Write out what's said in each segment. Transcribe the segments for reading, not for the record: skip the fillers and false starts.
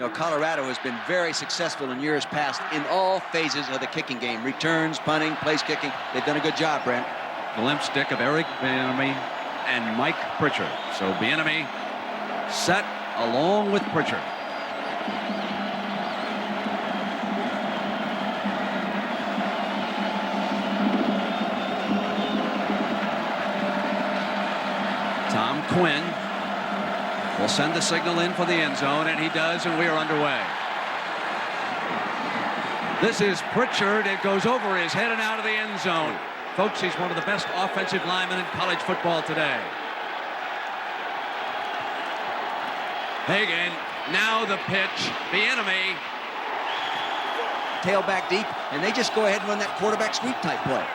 You know, Colorado has been very successful in years past in all phases of the kicking game. Returns, punting, place kicking. They've done a good job, Brent. Glimpse stick of Eric Bieniemy and Mike Pritchard. So Bieniemy set along with Pritchard. Tom Quinn will send the signal in for the end zone, and he does, and we are underway. This is Pritchard. It goes over his head and out of the end zone. Folks, he's one of the best offensive linemen in college football today. Hagan, now the pitch. Bieniemy. Tailback deep, and they just go ahead and run that quarterback sweep type play.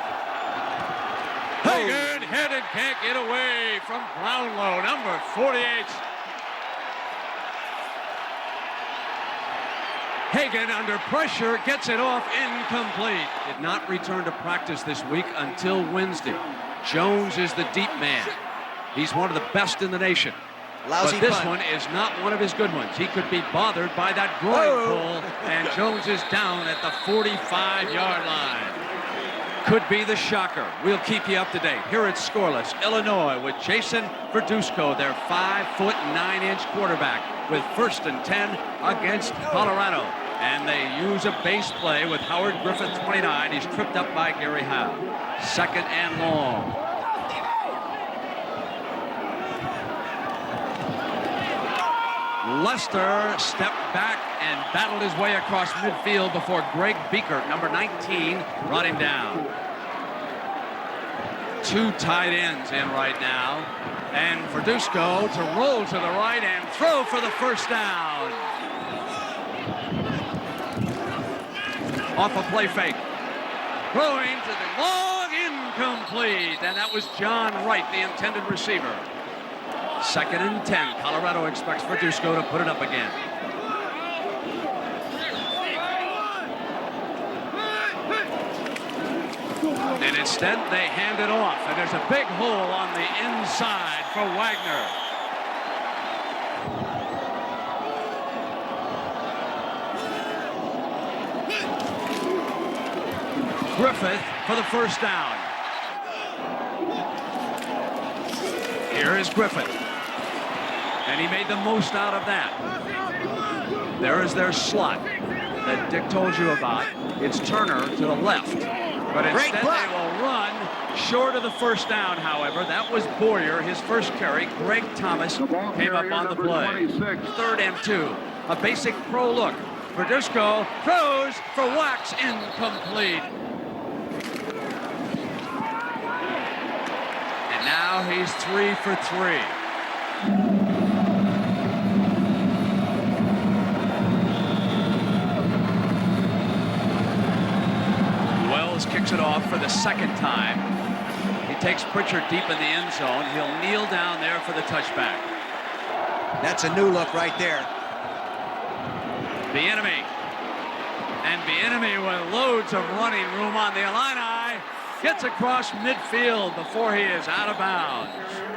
Hagan, headed, can't get away from Brownlow, number 48. Hagan under pressure gets it off, incomplete. Did not return to practice this week until Wednesday. Jones is the deep man. He's one of the best in the nation. Lousy but this punt. one is not one of his good ones. He could be bothered by that groin pull, and Jones is down at the 45-yard line. Could be the shocker. We'll keep you up to date. Here it's scoreless. Illinois with Jason Verduzco, their 5'9" quarterback, with 1st and 10 against Colorado. And they use a base play with Howard Griffith, 29. He's tripped up by Gary Howe. 2nd and long. Lester stepped back and battled his way across midfield before Greg Beekert, number 19, brought him down. 2 tight ends in right now. And Verduzco to roll to the right and throw for the 1st down. Off a play fake. Throwing to the long, incomplete. And that was John Wright, the intended receiver. 2nd and 10. Colorado expects Verduzco to put it up again. And instead, they hand it off. And there's a big hole on the inside for Wagner. Griffith for the 1st down. Here is Griffith. And he made the most out of that. There is their slot that Dick told you about. It's Turner to the left. But instead they will run short of the 1st down, however. That was Boyer, his first carry. Greg Thomas came up on the play. 3rd and 2. A basic pro look. Verduzco throws for Wax, incomplete. And now he's 3 for 3. Kicks it off for the 2nd time. He takes Pritchard deep in the end zone. He'll kneel down there for the touchback. That's a new look right there. Bieniemy. And Bieniemy with loads of running room on the Illini gets across midfield before he is out of bounds.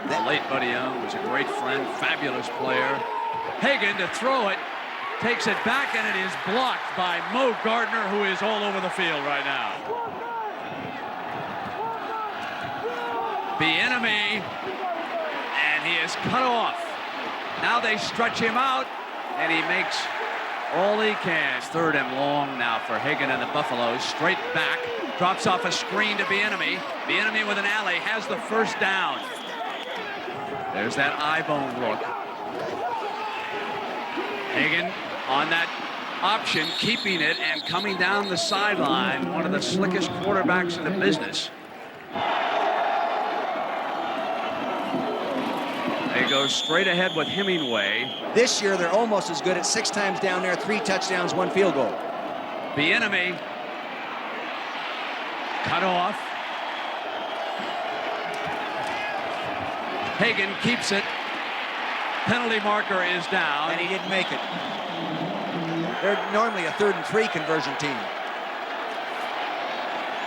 The late Buddy Young was a great friend, fabulous player. Hagan to throw it. Takes it back, and it is blocked by Mo Gardner, who is all over the field right now. Bieniemy, and he is cut off. Now they stretch him out, and he makes all he can. It's 3rd and long now for Hagan and the Buffaloes. Straight back, drops off a screen to Bieniemy. Bieniemy with an alley has the 1st down. There's that eye bone look. Hagan on that option, keeping it and coming down the sideline. One of the slickest quarterbacks in the business. They go straight ahead with Hemingway. This year, they're almost as good at 6 times down there, 3 touchdowns, 1 field goal. Bieniemy cut off. Hagan keeps it. Penalty marker is down. And he didn't make it. They're normally a 3rd and 3 conversion team.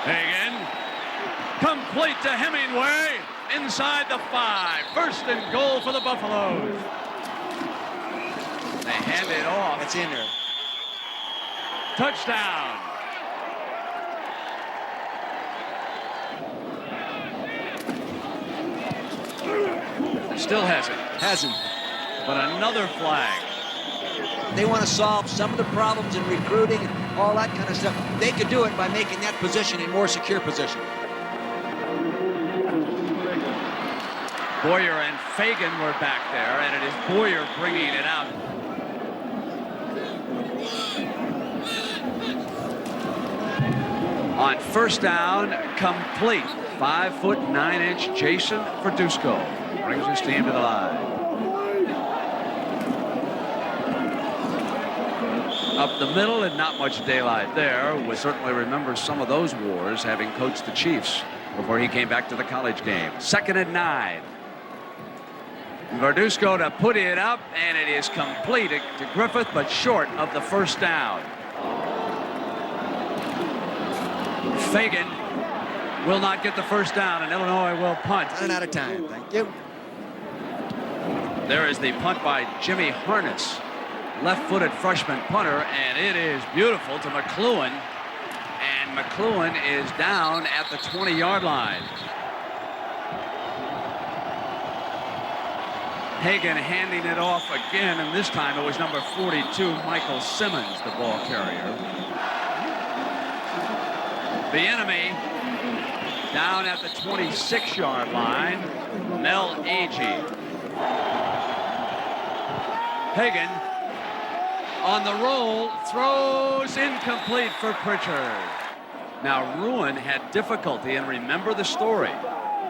Hagan, complete to Hemingway, inside the 5. 1st and goal for the Buffaloes. They hand it off. It's in there. Touchdown. Still hasn't. Hasn't. But another flag. They want to solve some of the problems in recruiting and all that kind of stuff. They could do it by making that position a more secure position. Boyer and Fagan were back there, and it is Boyer bringing it out. On first down, complete. 5'9" Jason Verduzco brings his team to the line. Up the middle and not much daylight there. We certainly remember some of those wars, having coached the Chiefs before he came back to the college game. 2nd and 9. Verduzco to put it up, and it is complete to Griffith, but short of the first down. Fagan will not get the first down, and Illinois will punt. Running out of time. Thank you. There is the punt by Jimmy Harness, left-footed freshman punter, and it is beautiful to McLuhan, and McLuhan is down at the 20-yard line. Hagan handing it off again, and this time it was number 42, Michael Simmons, the ball carrier. The enemy down at the 26-yard line, Mel Agee. Hagan on the roll, throws incomplete for Pritchard. Now Ruin had difficulty, and remember the story,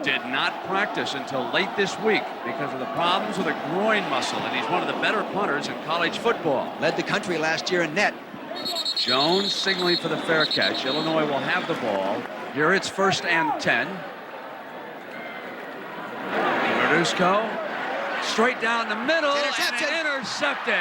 did not practice until late this week because of the problems with a groin muscle, and he's one of the better punters in college football. Led the country last year in net. Jones signaling for the fair catch. Illinois will have the ball. Here it's 1st and 10. Verduzco straight down the middle, and intercepted.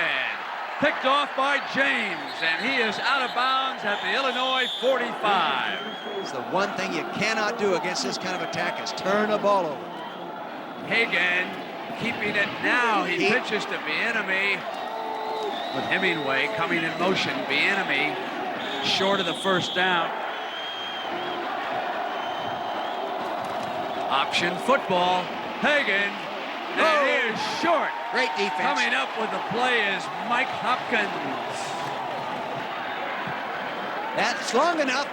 Picked off by James, and he is out of bounds at the Illinois 45. It's the one thing you cannot do against this kind of attack is turn the ball over. Hagan keeping it now. He pitches to Bieniemy with Hemingway coming in motion. Bieniemy short of the first down. Option football. Hagan, and he is short. Great defense. Coming up with the play is Mike Hopkins. That's long enough.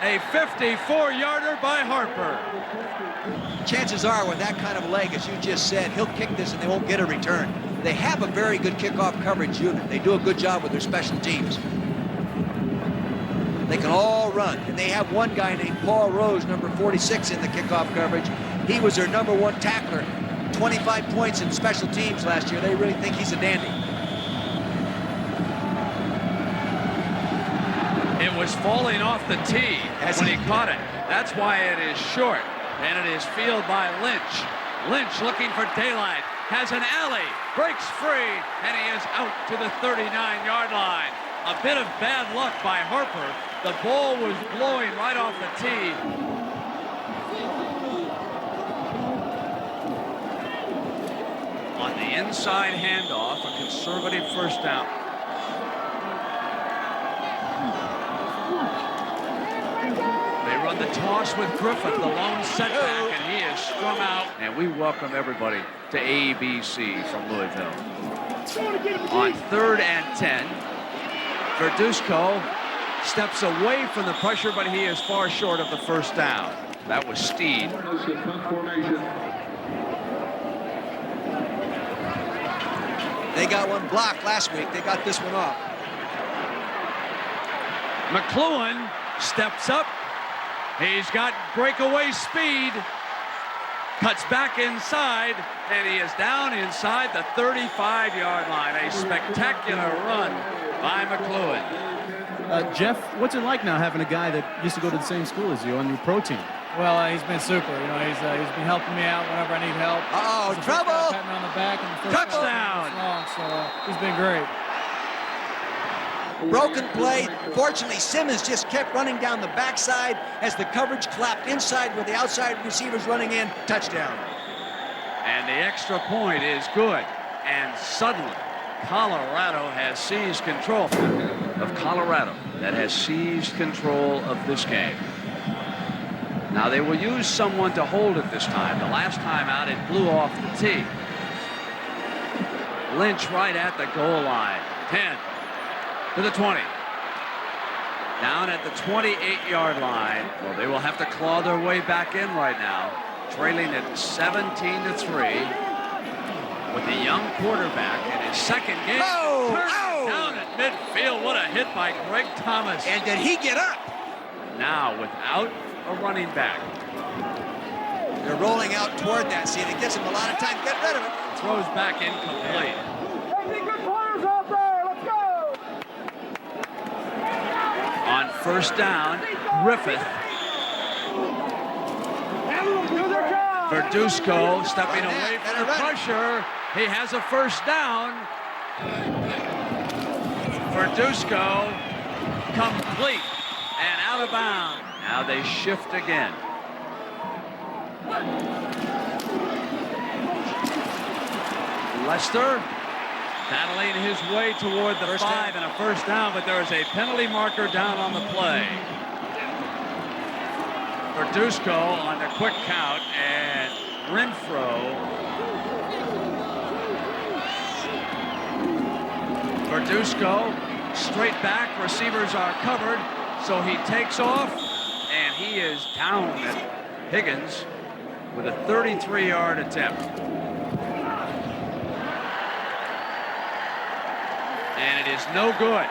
A 54-yarder by Harper. Chances are with that kind of leg, as you just said, he'll kick this and they won't get a return. They have a very good kickoff coverage unit. They do a good job with their special teams. They can all run. And they have one guy named Paul Rose, number 46, in the kickoff coverage. He was their number 1 tackler. 25 points in special teams last year. They really think he's a dandy. It was falling off the tee when he caught it. That's why it is short. And it is fielded by Lynch. Lynch looking for daylight. Has an alley. Breaks free. And he is out to the 39-yard line. A bit of bad luck by Harper. The ball was blowing right off the tee. On the inside handoff, a conservative first down. They run the toss with Griffith, the lone setback, and he is strung out. And we welcome everybody to ABC from Louisville. On 3rd and 10, Verduzco steps away from the pressure, but he is far short of the first down. That was Steed. They got one blocked last week. They got this one off. McLuhan steps up. He's got breakaway speed. Cuts back inside, and he is down inside the 35-yard line. A spectacular run by McLuhan. Jeff, what's it like now having a guy that used to go to the same school as you on your pro team? Well, he's been super. You know, he's been helping me out whenever I need help. Uh-oh, trouble! Patting me on the back in the first Touchdown! long, so he's been great. Broken play. Fortunately, Simmons just kept running down the backside as the coverage clapped inside with the outside receivers running in. Touchdown. And the extra point is good. and suddenly Colorado has seized control of Colorado. That has seized control of this game. Now they will use someone to hold it this time. The last time out, it blew off the tee. Lynch right at the goal line. 10 to the 20. Down at the 28-yard line. Well, they will have to claw their way back in right now. Trailing at 17-3 with the young quarterback in his second game. Down at midfield. What a hit by Greg Thomas. And did he get up? Now without a running back. They're rolling out toward that seat. It gives him a lot of time to get rid of it. Throws back incomplete. On first down, Griffith. Verduzco stepping away from the pressure. He has a first down. Verduzco complete and out of bounds. Now they shift again. Lester battling his way toward the 5 and a first down, but there is a penalty marker down on the play. Verduzco on the quick count, and Renfro. Verduzco straight back, receivers are covered, so he takes off, and he is down at Higgins with a 33-yard attempt. And it is no good.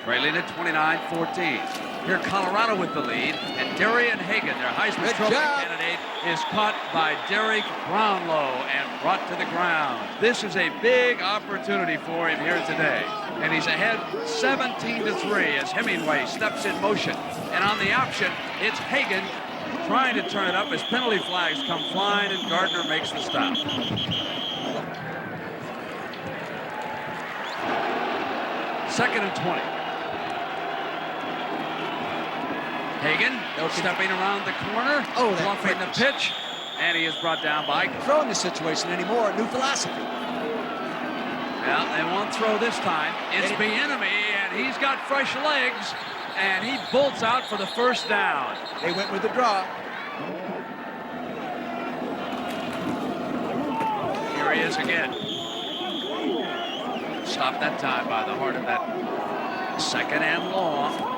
Trailing at 29-14. Here Colorado with the lead, and Darian Hagan, their Heisman Trophy candidate, is caught by Derek Brownlow and brought to the ground. This is a big opportunity for him here today. And he's ahead 17-3 as Hemingway steps in motion. And on the option, it's Hagan trying to turn it up as penalty flags come flying, and Gardner makes the stop. Second and 20. Hagan stepping around the corner, bluffing the pitch, and he is brought down by. Throw in the situation anymore. New philosophy. Well, they won't throw this time. It's Bieniemy, and he's got fresh legs, and he bolts out for the first down. They went with the draw. Here he is again. Stopped that time by the heart of that second and long.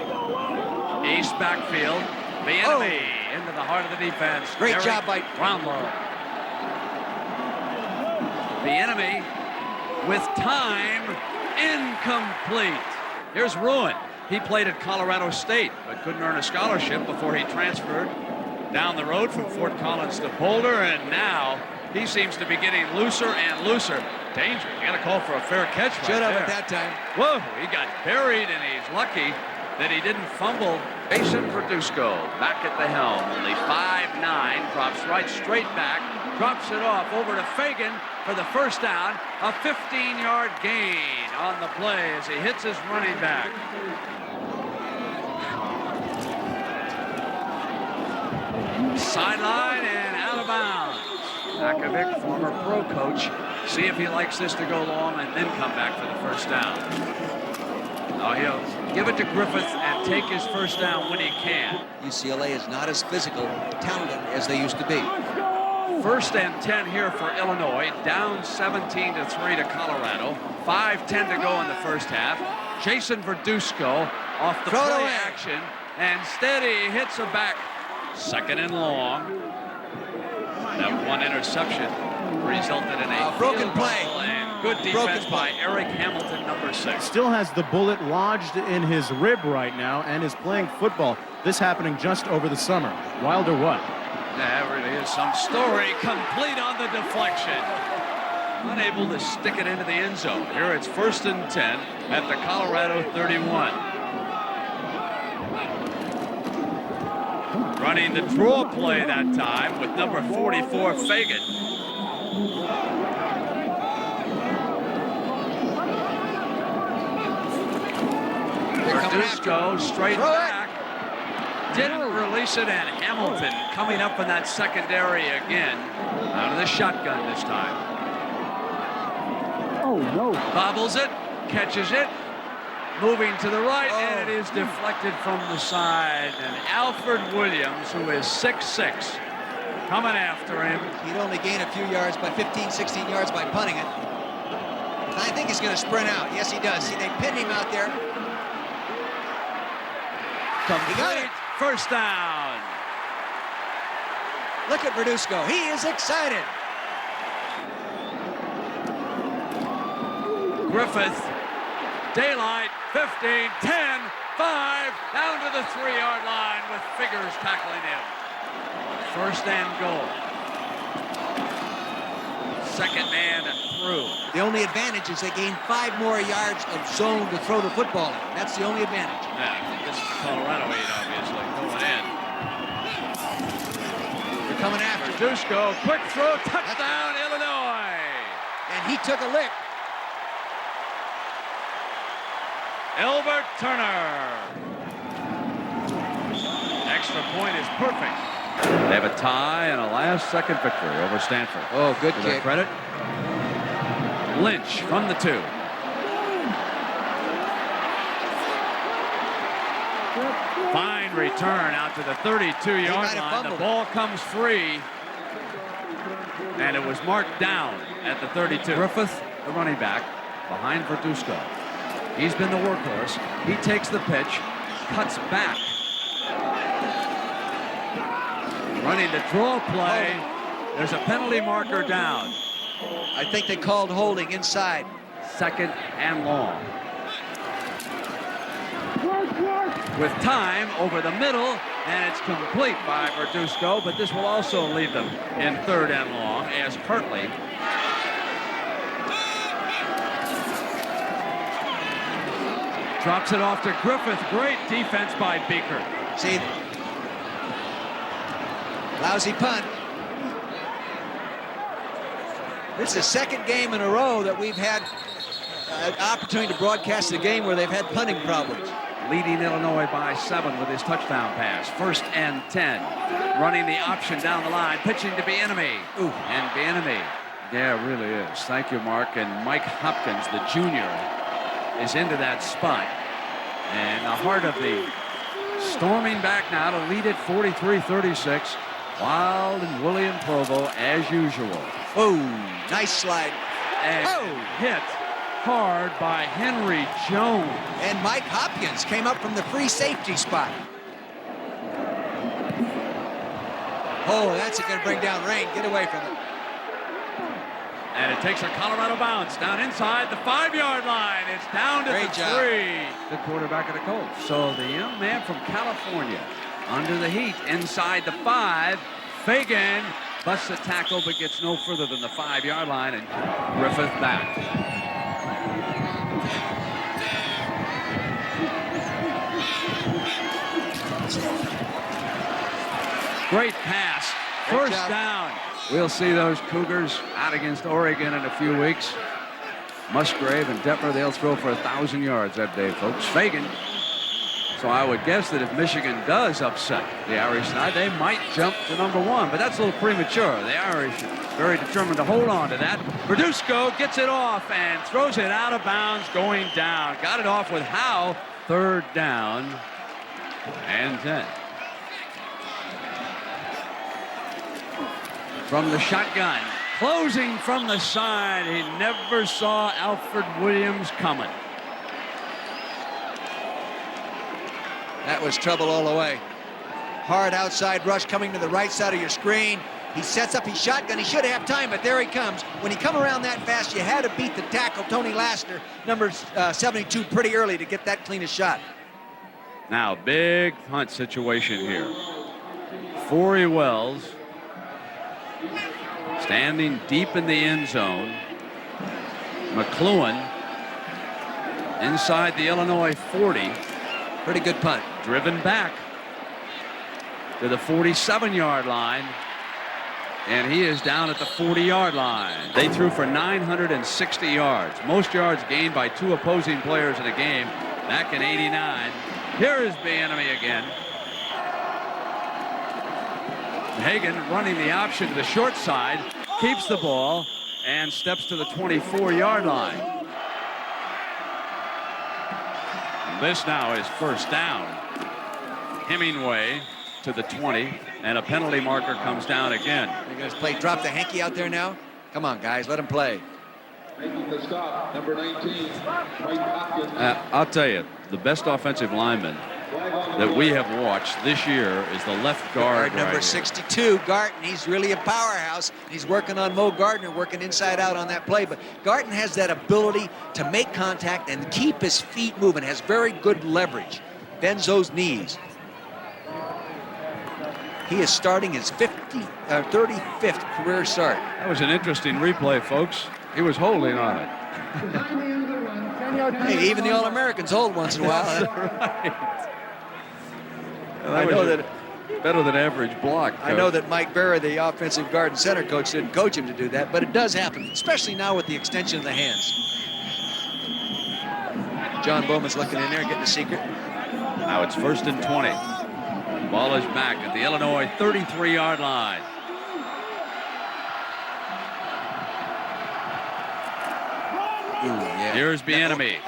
East backfield. Bieniemy into the heart of the defense. Great job by Brownlow. Bieniemy with time, incomplete. Here's Ruin. He played at Colorado State, but couldn't earn a scholarship before he transferred down the road from Fort Collins to Boulder, and now he seems to be getting looser and looser. Danger. You got to call for a fair catch right Shut up there. at that time. Whoa, he got buried, and he's lucky that he didn't fumble. Jason Verduzco back at the helm. Only 5'9", drops right straight back, drops it off over to Fagan for the first down. A 15-yard gain on the play as he hits his running back. Sideline and out of bounds. Makovic, former pro coach, see if he likes this to go long and then come back for the first down. Oh, he'll give it to Griffith and take his first down when he can. UCLA is not as physical, talented as they used to be. First and 10 here for Illinois, down 17-3 to Colorado. 5:10 to go in the first half. Jason Verduzco off the play action, and steady hits a back. Second and long. That one interception resulted in a broken play. And good defense by Eric Hamilton, number 6. Still has the bullet lodged in his rib right now and is playing football. This happening just over the summer. Wild or what? There really is some story, complete on the deflection. Unable to stick it into the end zone. Here it's first and 10 at the Colorado 31. Running the draw play that time with number 44, Fagan. Verduzco straight back. Didn't release it, and Hamilton coming up in that secondary again. Out of the shotgun this time. Bobbles it, catches it, moving to the right, and it is deflected from the side. And Alfred Williams, who is 6'6", coming after him. He'd only gain a few yards by 15, 16 yards by punting it. I think he's going to sprint out. Yes, he does. See, they pinned him out there. He got it. First down. Look at Verduzco. He is excited. Griffith, daylight, 15, 10, 5, down to the 3-yard line with Figures tackling him. First and goal. Second man through. The only advantage is they gain 5 more yards of zone to throw the football in. That's the only advantage. Yeah, this is Colorado 8, obviously, going in. They're coming after. Verduzco, quick throw, touchdown, Illinois. And he took a lick. Elbert Turner. Extra point is perfect. They have a tie and a last-second victory over Stanford. Oh, good To their kick. credit, Lynch from the 2. Fine return out to the 32-yard line. The ball comes free, and it was marked down at the 32. Griffith, the running back, behind Verduzco. He's been the workhorse. He takes the pitch, cuts back. Running the draw play. There's a penalty marker down. I think they called holding inside. Second and long. With time over the middle, and it's complete by Verduzco, but this will also leave them in third and long as Hartley drops it off to Griffith. Great defense by Beaker. See, lousy punt. This is the second game in a row that we've had an opportunity to broadcast a game where they've had punting problems. Leading Illinois by 7 with his touchdown pass. First and 10. Running the option down the line. Pitching to Bieniemy. Ooh. And Bieniemy. Yeah, it really is. Thank you, Mark. And Mike Hopkins, the junior, is into that spot. And the heart of the storming back now to lead it 43-36. Wild and William Provo as usual. Oh, nice slide. And hit hard by Henry Jones. And Mike Hopkins came up from the free safety spot. Oh, that's going to bring down rain. Get away from it. And it takes a Colorado bounce down inside the 5-yard line. It's down to Great the job. 3. The quarterback of the Colts. So the young man from California under the heat inside the 5. Fagan busts a tackle but gets no further than the 5-yard line, and Griffith back. Great pass. First down. We'll see those Cougars out against Oregon in a few weeks. Musgrave and Detmer, they'll throw for 1,000 yards that day, folks. Fagan. So I would guess that if Michigan does upset the Irish side, they might jump to #1, but that's a little premature. The Irish are very determined to hold on to that. Verduzco gets it off and throws it out of bounds going down. Got it off with Howe. Third down and 10. From the shotgun, closing from the side. He never saw Alfred Williams coming. That was trouble all the way. Hard outside rush coming to the right side of your screen. He sets up his shotgun. He should have time, but there he comes. When he come around that fast, you had to beat the tackle, Tony Lassiter, number 72, pretty early to get that cleanest shot. Now, big punt situation here. Forey Wells standing deep in the end zone. McLuhan inside the Illinois 40. Pretty good punt. Driven back to the 47-yard line. And he is down at the 40-yard line. They threw for 960 yards. Most yards gained by 2 opposing players in a game back in '89. Here is Bieniemy again. Hagan running the option to the short side, keeps the ball, and steps to the 24-yard line. This now is first down. Hemingway to the 20, and a penalty marker comes down again. They're going to play drop the hanky out there now. Come on, guys, let him play. Making the stop, number 19, Mike Hopkins. I'll tell you, the best offensive lineman that we have watched this year is the left guard Number right 62, Garton. He's really a powerhouse. He's working on Mo Gardner, working inside out on that play. But Garton has that ability to make contact and keep his feet moving, has very good leverage. Bends those knees. He is starting his 35th career start. That was an interesting replay, folks. He was holding on it. Hey, even the All-Americans hold once in a while. I know that better than average block. I know that Mike Berra, the offensive guard and center coach, didn't coach him to do that, but it does happen, especially now with the extension of the hands. John Bowman's looking in there, getting the secret. Now it's 1st and 20. Ball is back at the Illinois 33-yard line. Ooh, yeah. Here's Bieniemy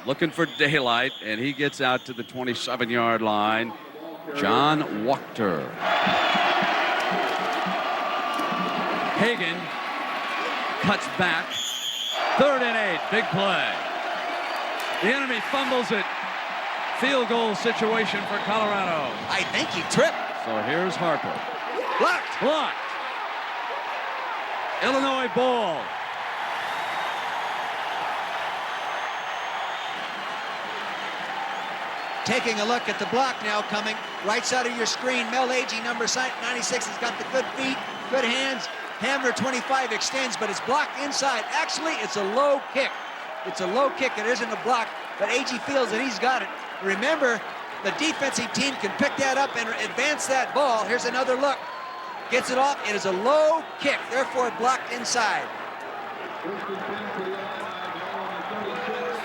looking for daylight, and he gets out to the 27-yard line. John Wachter. Hagan cuts back. 3rd and 8, big play. The enemy fumbles it. Field goal situation for Colorado. I think he tripped. So here's Harper. Blocked. Blocked. Illinois ball. Taking a look at the block now coming. Right side of your screen. Mel Agee, number 96, has got the good feet, good hands. Hamner 25 extends, but it's blocked inside. Actually, it's a low kick. It's a low kick. It isn't a block, but Agee feels that he's got it. Remember, the defensive team can pick that up and advance that ball. Here's another look. Gets it off. It is a low kick, therefore blocked inside.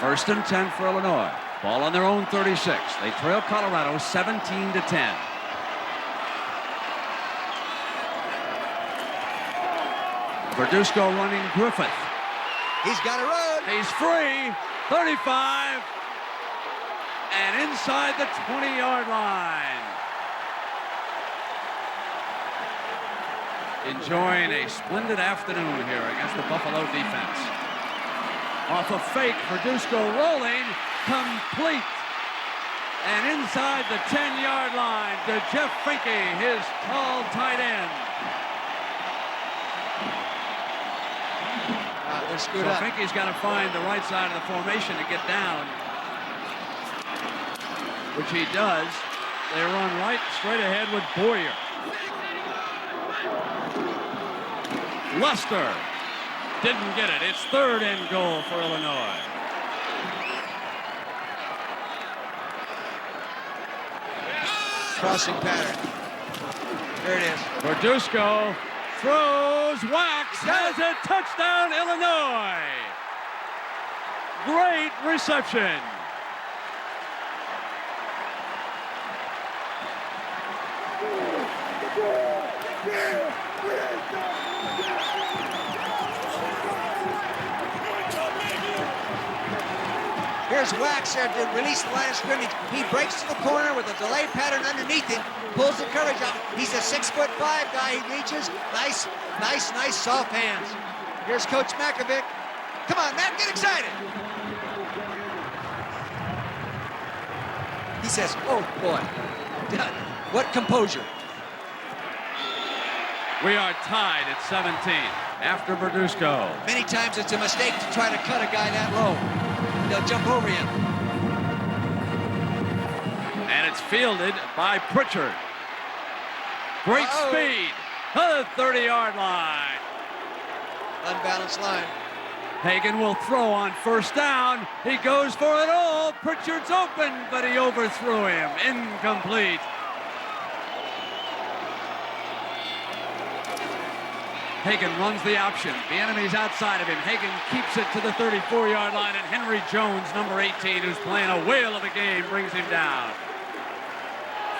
1st and 10 for Illinois. Ball on their own 36. They trail Colorado 17-10. Verduzco running Griffith. He's got a run. He's free. 35. And inside the 20-yard line. Enjoying a splendid afternoon here against the Buffalo defense. Off a fake, Verduzco rolling, complete. And inside the 10-yard line to Jeff Finke, his tall tight end. They're screwed So up. Finke's got to find the right side of the formation to get down, which he does. They run right straight ahead with Boyer. Luster didn't get it. It's 3rd and goal for Illinois. Crossing pattern. There it is. Verduzco throws, Wax has it, touchdown Illinois. Great reception. Here's Wax there to release the line of scrimmage. He breaks to the corner with a delay pattern underneath him, pulls the coverage out. He's a 6'5" guy. He reaches. Nice, soft hands. Here's Coach Makovic. Come on, Matt, get excited. He says, oh, boy. What composure. We are tied at 17 after Verduzco. Many times it's a mistake to try to cut a guy that low. They'll jump over you. And it's fielded by Pritchard. Great speed to the 30-yard line. Unbalanced line. Hagan will throw on 1st down. He goes for it all. Pritchard's open, but he overthrew him. Incomplete. Hagan runs the option. Bieniemy's outside of him. Hagan keeps it to the 34-yard line, and Henry Jones, number 18, who's playing a whale of a game, brings him down.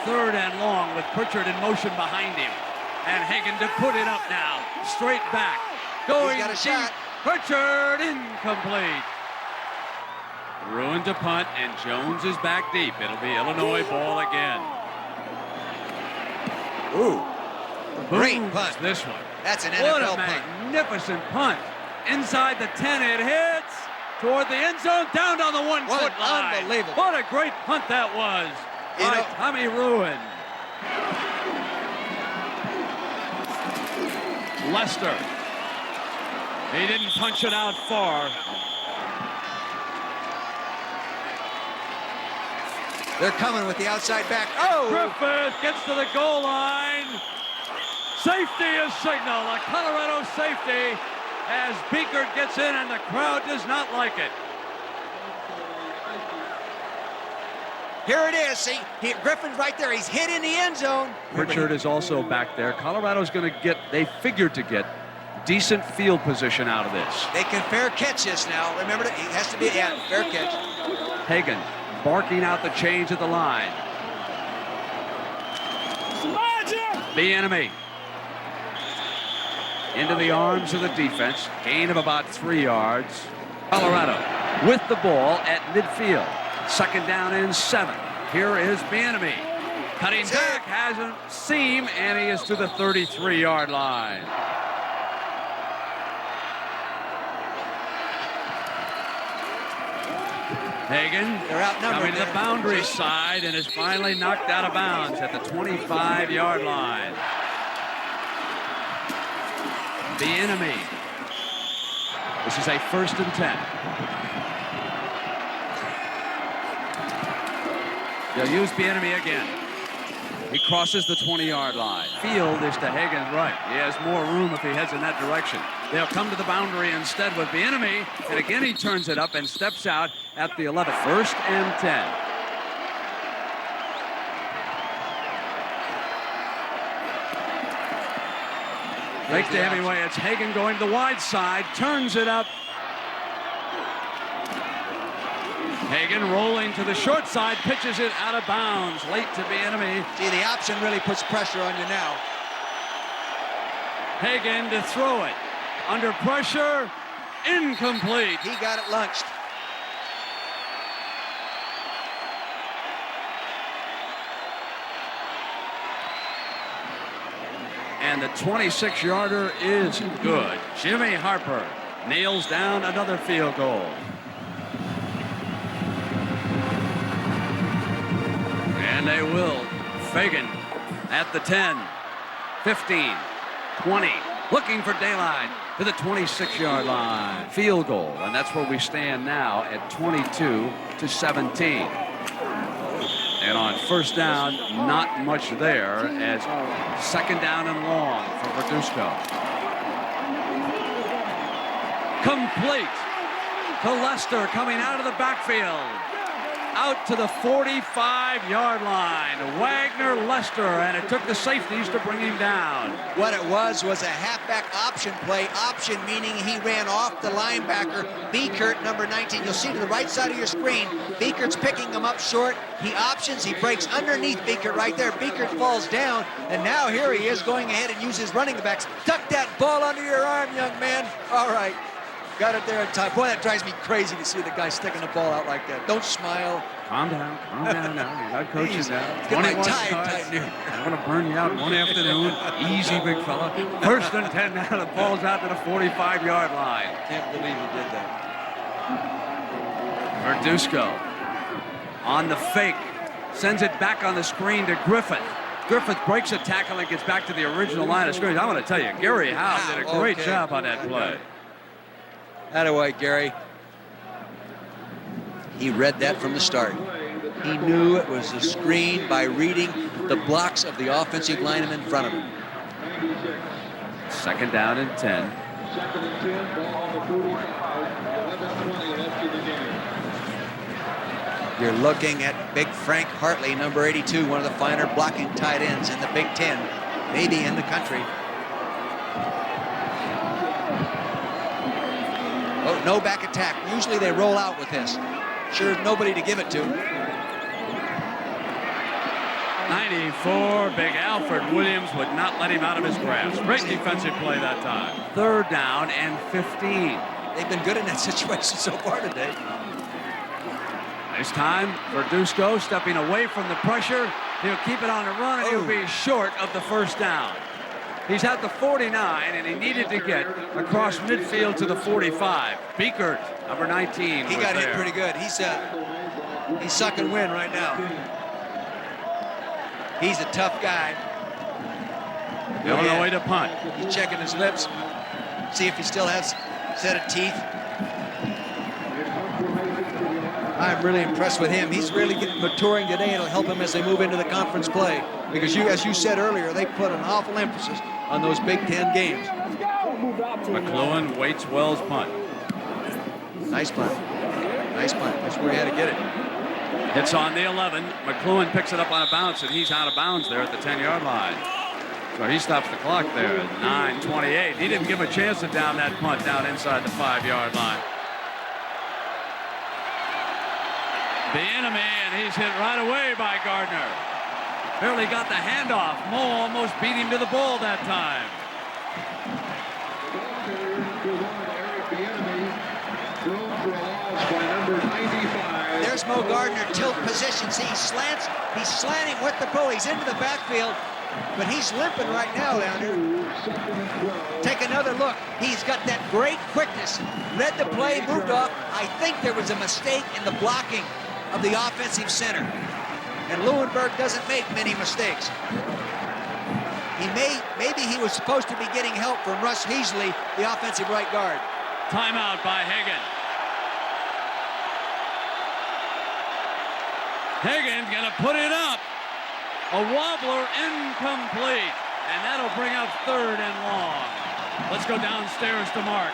3rd and long with Pritchard in motion behind him. And Hagan to put it up now. Straight back. Going got a deep. shot. Pritchard, incomplete. Ruined to punt, and Jones is back deep. It'll be Illinois ball again. Ooh. Great Booms punt. This one. That's an What NFL a punt. magnificent punt. Inside the 10, it hits. Toward the end zone, down on the 1 foot line. Unbelievable. What a great punt that was. You By know- Tommy Ruin. Lester. He didn't punch it out far. They're coming with the outside back. Oh! Griffith gets to the goal line. Safety is signaled. A Colorado safety as Beekert gets in, and the crowd does not like it. Here it is. See, Griffin's right there. He's hit in the end zone. Pritchard is also back there. Colorado's going to get, they figured to get decent field position out of this. They can fair catch this now. Remember, it has to be fair catch. Hagan barking out the change at the line. The enemy. Into the arms of the defense. Gain of about 3 yards. Colorado with the ball at midfield. Second down and 7. Here is Bieniemy. Cutting back, has a seam, and he is to the 33-yard line. Hagan They're outnumbered coming to the there. boundary side and is finally knocked out of bounds at the 25-yard line. Bieniemy. This is a 1st and 10. They'll use Bieniemy again. He crosses the 20-yard line. Field is to Hagan's right. He has more room if he heads in that direction. They'll come to the boundary instead with Bieniemy, and again he turns it up and steps out at the 11th. 1st and 10. Fakes to Hemingway. It's Hagan going to the wide side, turns it up. Hagan rolling to the short side, pitches it out of bounds, late to Bieniemy. See, the option really puts pressure on you now. Hagan to throw it. Under pressure, incomplete. He got it lunched. And the 26-yarder is good. Jimmy Harper nails down another field goal. And they will. Fagan at the 10, 15, 20, looking for daylight to the 26-yard line. Field goal, and that's where we stand now at 22-17. And on 1st down, not much there as 2nd down and long for Verduzco. Complete to Lester coming out of the backfield. Out to the 45-yard line. Wagner, Lester, and it took the safeties to bring him down. What it was a halfback option play. Option meaning he ran off the linebacker. Beekert, number 19. You'll see to the right side of your screen. Beekert's picking him up short. He options. He breaks underneath Beekert right there. Beekert falls down. And now here he is going ahead and uses running backs. Tuck that ball under your arm, young man. All right. Got it there in time. Boy, that drives me crazy to see the guy sticking the ball out like that. Don't smile. Calm down now. You're not coaching now. Get my 21 tie starts. tightened here. I'm going to burn you out one afternoon. Easy, big fella. 1st and 10 now. The ball's out to the 45-yard line. Can't believe he did that. Verduzco on the fake. Sends it back on the screen to Griffith. Griffith breaks a tackle and gets back to the original line of scrimmage. I want to tell you, Gary Howe did a great job on that play. Attaboy, Gary. He read that from the start. He knew it was a screen by reading the blocks of the offensive lineman in front of him. 2nd down and 10. 2nd and 10, ball on the 45. 11:20 left in the game. You're looking at big Frank Hartley, number 82, one of the finer blocking tight ends in the Big Ten, maybe in the country. Oh, no back attack. Usually they roll out with this. Sure, nobody to give it to. 94, big Alfred Williams would not let him out of his grasp. Great defensive play that time. 3rd down and 15. They've been good in that situation so far today. It's time for Dusko stepping away from the pressure. He'll keep it on the run, and he'll be short of the 1st down. He's at the 49, and he needed to get across midfield to the 45. Beekert, number 19, He got hit pretty good. He's sucking wind right now. He's a tough guy. Illinois to punt. He's checking his lips, see if he still has a set of teeth. I'm really impressed with him. He's really maturing today, and it'll help him as they move into the conference play. Because as you said earlier, they put an awful emphasis on those Big Ten games. McLuhan waits Wells' punt. Nice punt. Nice punt. That's where he had to get it. It's on the 11. McLuhan picks it up on a bounce, and he's out of bounds there at the 10-yard line. So he stops the clock there at 9:28. He didn't give a chance to down that punt down inside the 5-yard line. The enemy, and he's hit right away by Gardner. Barely got the handoff. Moe almost beat him to the ball that time. There's Mo Gardner, tilt position. See, he's slanting with the bull. He's into the backfield, but he's limping right now down here. Take another look. He's got that great quickness. Read the play, moved off. I think there was a mistake in the blocking of the offensive center. And Lewenberg doesn't make many mistakes. Maybe he was supposed to be getting help from Russ Heasley, the offensive right guard. Timeout by Hagan. Hagan's gonna put it up. A wobbler, incomplete. And that'll bring up 3rd and long. Let's go downstairs to Mark.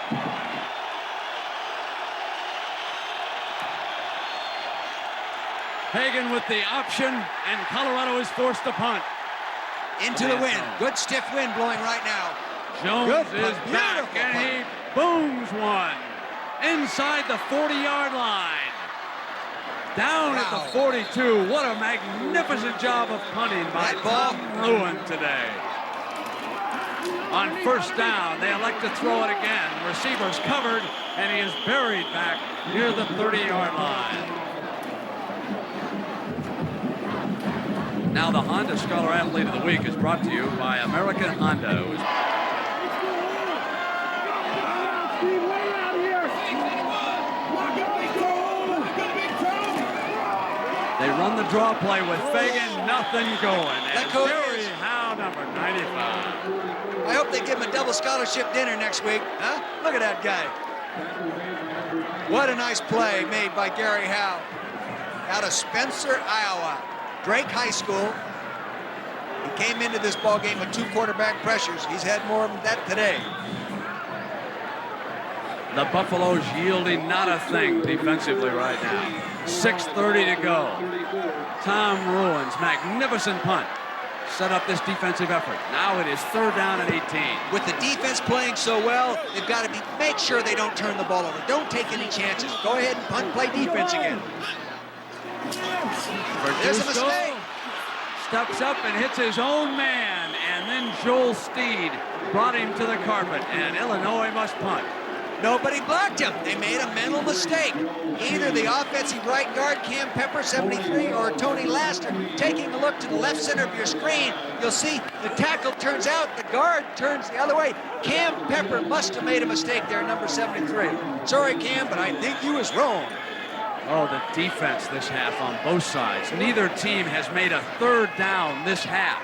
Hagan with the option, and Colorado is forced to punt. Into the wind. Good stiff wind blowing right now. Jones Good is punt. back, Beautiful and punt. he booms one inside the 40-yard line. Down at the 42. What a magnificent job of punting by Tom Ruin today. On 1st down, they elect to throw it again. Receivers covered, and he is buried back near the 30-yard line. Now the Honda Scholar Athlete of the Week is brought to you by American Honda. They run the draw play with Fagan, nothing going. And Jerry Howe, number 95. I hope they give him a double scholarship dinner next week. Huh? Look at that guy. What a nice play made by Gary Howe out of Spencer, Iowa. Drake High School. He came into this ball game with 2 quarterback pressures. He's had more than that today. The Buffaloes yielding not a thing defensively right now. 6:30 to go. Tom Ruin's magnificent punt set up this defensive effort. Now it is 3rd down and 18. With the defense playing so well, they've got to make sure they don't turn the ball over. Don't take any chances. Go ahead and punt, play defense again. There's a mistake. Steps up and hits his own man, and then Joel Steed brought him to the carpet, and Illinois must punt. Nobody blocked him. They made a mental mistake. Either the offensive right guard, Cam Pepper, 73, or Tony Laster. Taking a look to the left center of your screen, you'll see the tackle turns out, the guard turns the other way. Cam Pepper must have made a mistake there, number 73. Sorry, Cam, but I think you was wrong. Oh, the defense this half on both sides. Neither team has made a 3rd down this half.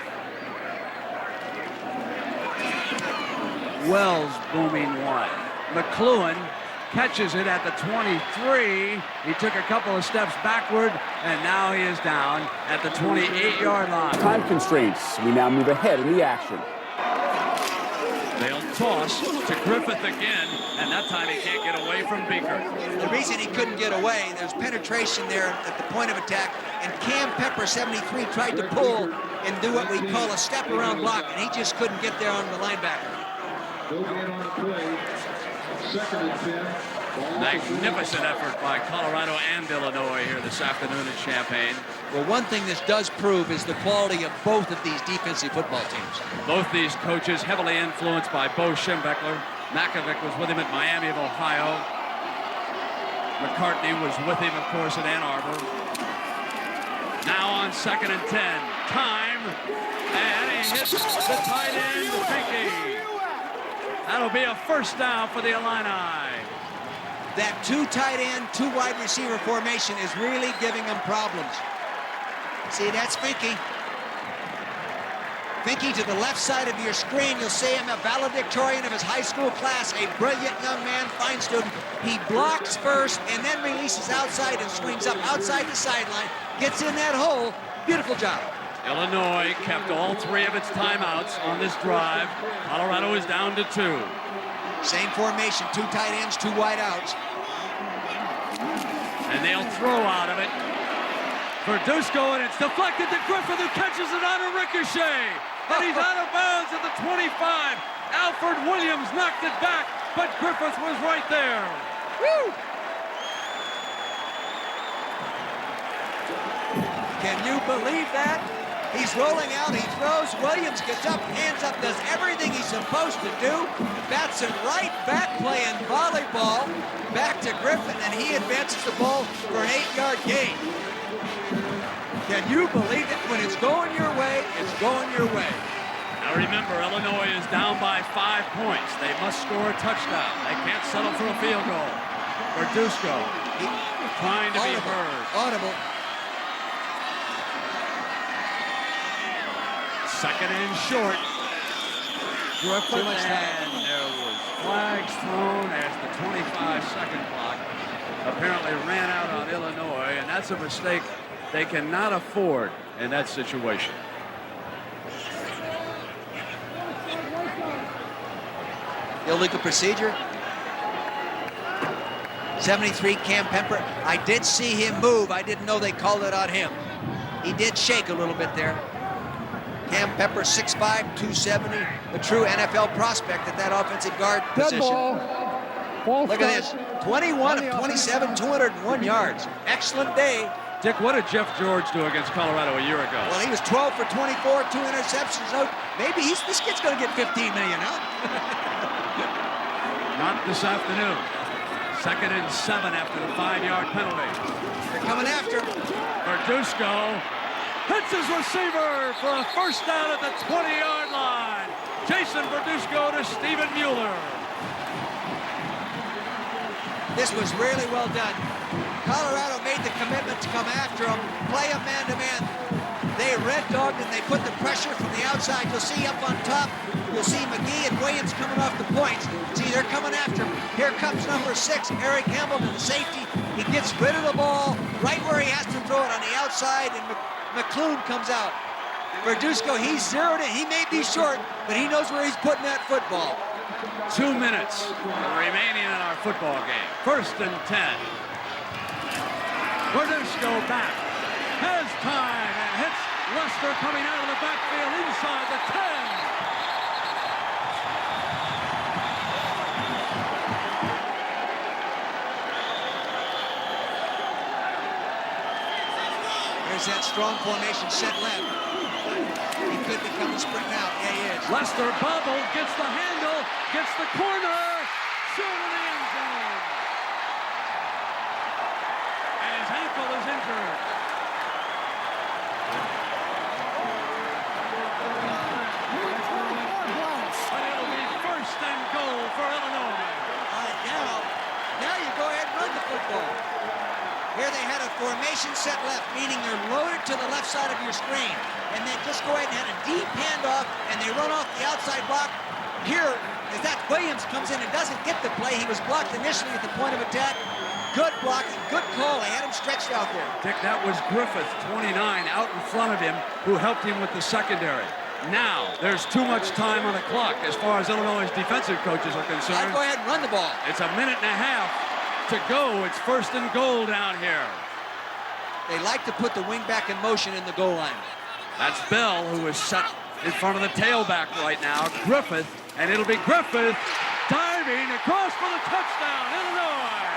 Wells booming one. McLuhan catches it at the 23. He took a couple of steps backward, and now he is down at the 28-yard line. Time constraints. We now move ahead in the action. They'll toss to Griffith again, and that time he can't get away from Beekert. The reason he couldn't get away, there's penetration there at the point of attack, and Cam Pepper, 73, tried to pull and do what we call a step around block, and he just couldn't get there on the linebacker. Go get on the play. 2nd and 10. Magnificent effort by Colorado and Illinois here this afternoon in Champaign. Well, one thing this does prove is the quality of both of these defensive football teams. Both these coaches heavily influenced by Bo Schembechler. Makovic was with him at Miami of Ohio. McCartney was with him, of course, at Ann Arbor. Now on 2nd and 10. Time. And he hits the tight end, Finke. That'll be a first down for the Illini. That 2 tight end, 2 wide receiver formation is really giving them problems. See, that's Finke. Finke to the left side of your screen. You'll see him a valedictorian of his high school class, a brilliant young man, fine student. He blocks first and then releases outside and swings up outside the sideline, gets in that hole. Beautiful job. Illinois kept all 3 of its timeouts on this drive. Colorado is down to 2. Same formation, 2 tight ends, 2 wide outs. And they'll throw out of it. Verduzco, and it's deflected to Griffith, who catches it on a ricochet. And he's out of bounds at the 25. Alfred Williams knocked it back, but Griffith was right there. Woo! Can you believe that? He's rolling out, he throws, Williams gets up, hands up, does everything he's supposed to do, bats it right back playing volleyball, back to Griffin, and he advances the ball for an 8-yard gain. Can you believe it? When it's going your way, it's going your way. Now remember, Illinois is down by 5 points. They must score a touchdown. They can't settle for a field goal. Verduzco trying to be heard. Audible. 2nd and short. Griffin, and there was flags thrown as the 25-second clock apparently ran out on Illinois, and that's a mistake they cannot afford in that situation. Illegal procedure. 73, Cam Pemper. I did see him move. I didn't know they called it on him. He did shake a little bit there. Cam Pepper, 6'5", 270, a true NFL prospect at that offensive guard position. Look at this, 21 of 27, 201 yards. Excellent day. Dick, what did Jeff George do against Colorado a year ago? Well, he was 12 for 24, 2 interceptions. No, maybe this kid's going to get 15 million out. Not this afternoon. 2nd and 7 after the 5-yard penalty. They're coming after him. Verduzco hits his receiver for a first down at the 20-yard line. Jason Verduzco to Stephen Mueller. This was really well done. Colorado made the commitment to come after him, play him man-to-man. They red-dogged and they put the pressure from the outside. You'll see up on top, you'll see McGee and Williams coming off the points. See, they're coming after him. Here comes number 6, Eric Campbell, to the safety. He gets rid of the ball right where he has to throw it on the outside, and McClune comes out. Verduzco, he's zeroed it. He may be short, but he knows where he's putting that football. 2 minutes remaining in our football game. 1st and 10. Verduzco back, has time, and hits Lester coming out of the backfield inside the 10. There's that strong formation set left. He could become a sprint out. Yeah, he is. Lester bobbled, gets the handle, gets the corner, shoot in the end zone. And his ankle is injured. But it'll be 1st and goal for Illinois. All right, now you go ahead and run the football. Here they had a formation set left, meaning they're loaded to the left side of your screen. And then just go ahead and have a deep handoff, and they run off the outside block. Here, as that Williams comes in and doesn't get the play, he was blocked initially at the point of attack. Good blocking, good call. They had him stretched out there. Dick, that was Griffith, 29, out in front of him, who helped him with the secondary. Now, there's too much time on the clock as far as Illinois' defensive coaches are concerned. I'd go ahead and run the ball. It's a minute and a half to go. It's 1st and goal down here. They like to put the wingback in motion in the goal line. That's Bell, who is set in front of the tailback right now. Griffith, and it'll be Griffith diving across for the touchdown, Illinois.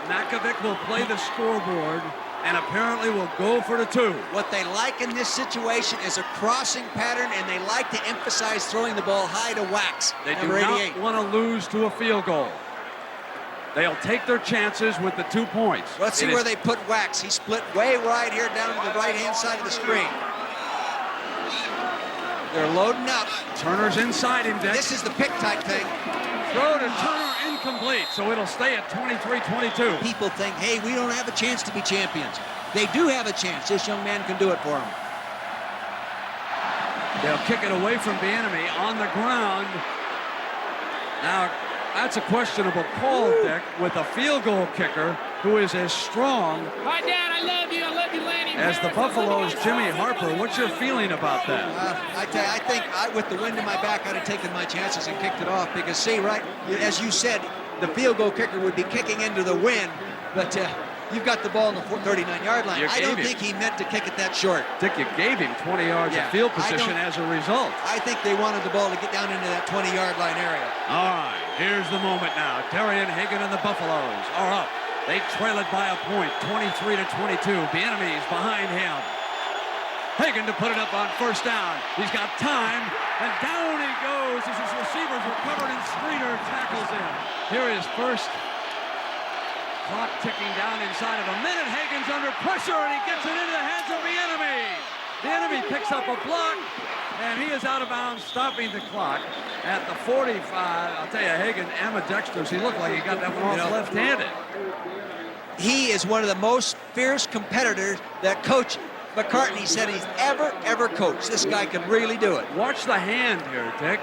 Makovic will play the scoreboard and apparently will go for the 2. What they like in this situation is a crossing pattern, and they like to emphasize throwing the ball high to Wax. They do number 88. not want to lose to a field goal. They'll take their chances with the 2 points. Let's see where they put Wax. He split way wide here down to the right-hand side of the screen. They're loading up. Turner's inside him, Dick. This is the pick type thing. Throw to Turner, incomplete, so it'll stay at 23-22. People think, hey, we don't have a chance to be champions. They do have a chance. This young man can do it for them. They'll kick it away from Bieniemy on the ground. Now, that's a questionable call, Dick, with a field goal kicker who is as strong Hi, Dad, I love you, Lanny. as the Buffalo's Jimmy Harper. What's your feeling about that? I tell you, I think with the wind in my back, I'd have taken my chances and kicked it off because, see, right, as you said, the field goal kicker would be kicking into the wind, but you've got the ball on the 39-yard line. I don't think he meant to kick it that short. Dick, you gave him 20 yards of field position as a result. I think they wanted the ball to get down into that 20-yard line area. All right, here's the moment now. Darian Hagan and the Buffaloes are up. They trail it by a point, 23-22. Bieniemy's behind him. Hagan to put it up on first down. He's got time, and down he goes as his receivers were covered and Streeter tackles him. Here is first. Clock ticking down inside of a minute. Hagan's under pressure, and he gets it into the hands of Bieniemy. Bieniemy picks up a block, and he is out of bounds, stopping the clock at the 45. I'll tell you, Hagan ambidextrous. He looked like he got that one off left-handed. He is one of the most fierce competitors that Coach McCartney said he's ever coached. This guy can really do it. Watch the hand here, Dick.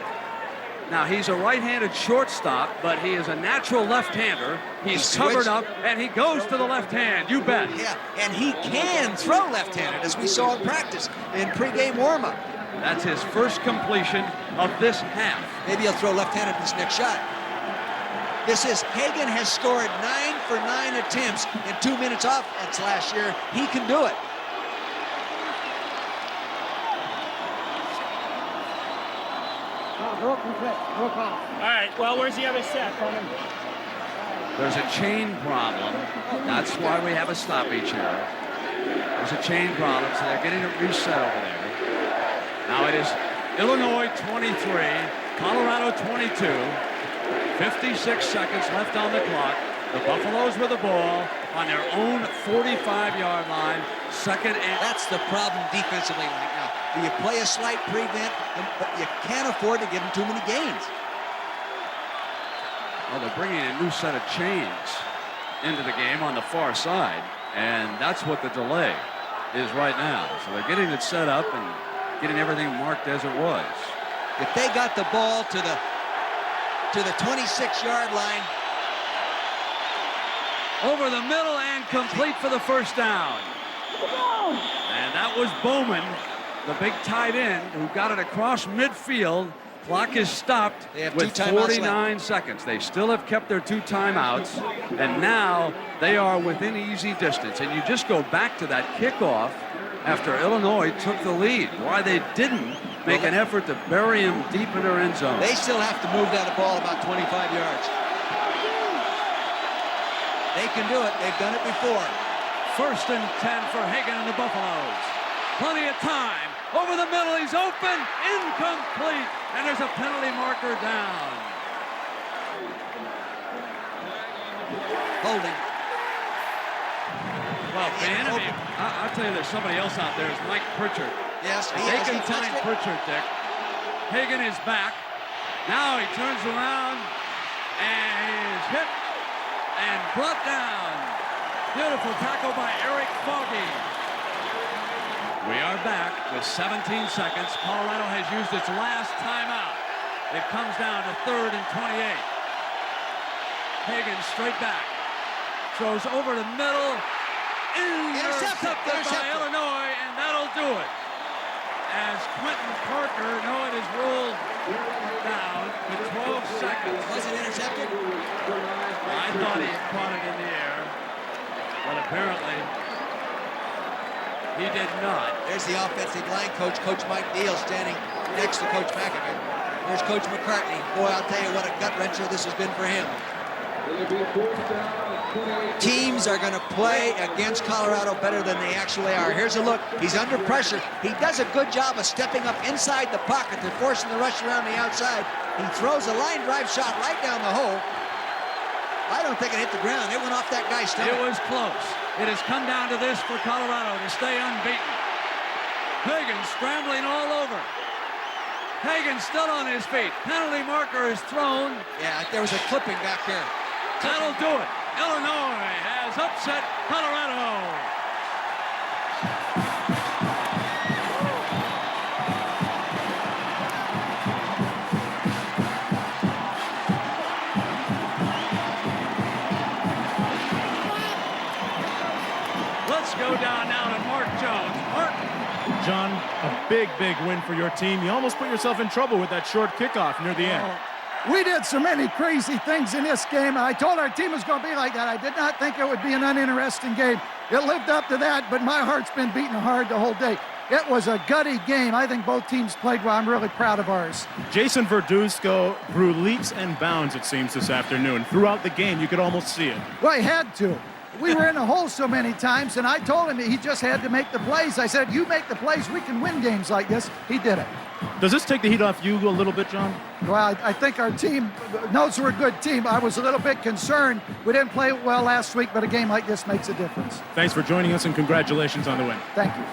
Now, he's a right-handed shortstop, but he is a natural left-hander. He's covered up, and he goes to the left hand. You bet. Yeah, and he can throw left-handed, as we saw in practice in pregame warm-up. That's his first completion of this half. Maybe he'll throw left-handed this next shot. Hagan has scored 9 for 9 attempts in 2 minutes offense last year. He can do it. All right, well, where's the other set? There's a chain problem. That's why we have a stoppage here. There's a chain problem, so they're getting it reset over there. Now it is Illinois 23, Colorado 22. 56 seconds left on the clock. The Buffaloes with the ball on their own 45-yard line. Second and... That's the problem defensively right now. You play a slight prevent, but you can't afford to give them too many gains. Well, they're bringing a new set of chains into the game on the far side, and that's what the delay is right now. So they're getting it set up and getting everything marked as it was. If they got the ball to the 26-yard line, over the middle and complete for the first down. And that was Bowman, the big tight end, who got it across midfield. Clock is stopped with 49 seconds. They still have kept their 2 timeouts, and now they are within easy distance. And you just go back to that kickoff after Illinois took the lead. Why they didn't make an effort to bury him deep in their end zone. They still have to move that ball about 25 yards. They can do it. They've done it before. First and 10 for Hagan and the Buffaloes. Plenty of time. Over the middle, he's open. Incomplete. And there's a penalty marker down. Holding. Well, Bieniemy, I'll tell you, there's somebody else out there. It's Mike Pritchard. Yes, if they can find Pritchard, Dick. Hagan is back. Now he turns around and he is hit and brought down. Beautiful tackle by Eric Foggy. We are back with 17 seconds. Colorado has used its last timeout. It comes down to 3rd and 28. Hagan straight back. Throws over the middle. Intercepted by Illinois, and that'll do it. As Quentin Parker, no, it is ruled down with 12 seconds. Was it intercepted? I thought he caught it in the air, but apparently he did not. There's the offensive line coach, Coach Mike Deal, standing next to Coach McAfee. There's Coach McCartney. Boy, I'll tell you what a gut wrencher this has been for him. It'll be 4th down teams are going to play against Colorado better than they actually are. Here's a look. He's under pressure. He does a good job of stepping up inside the pocket. They're forcing the rush around the outside. He throws a line drive shot right down the hole. I don't think it hit the ground. It went off that guy's stomach. It was close. It has come down to this for Colorado to stay unbeaten. Hagan scrambling all over. Hagan still on his feet. Penalty marker is thrown. Yeah, there was a clipping back there. That'll do it. Illinois has upset Colorado. Let's go down now to Mark Jones. Mark. John, a big win for your team. You almost put yourself in trouble with that short kickoff near the end. We did so many crazy things in this game, and I told our team it was going to be like that. I did not think it would be an uninteresting game. It lived up to that, but my heart's been beating hard the whole day. It was a gutty game. I think both teams played well. I'm really proud of ours. Jason Verduzco grew leaps and bounds, it seems, this afternoon. Throughout the game, you could almost see it. Well, he had to. We were in the hole so many times, and I told him he just had to make the plays. I said, you make the plays, we can win games like this. He did it. Does this take the heat off you a little bit, John? Well, I think our team knows we're a good team. I was a little bit concerned. We didn't play well last week, but a game like this makes a difference. Thanks for joining us, and congratulations on the win. Thank you.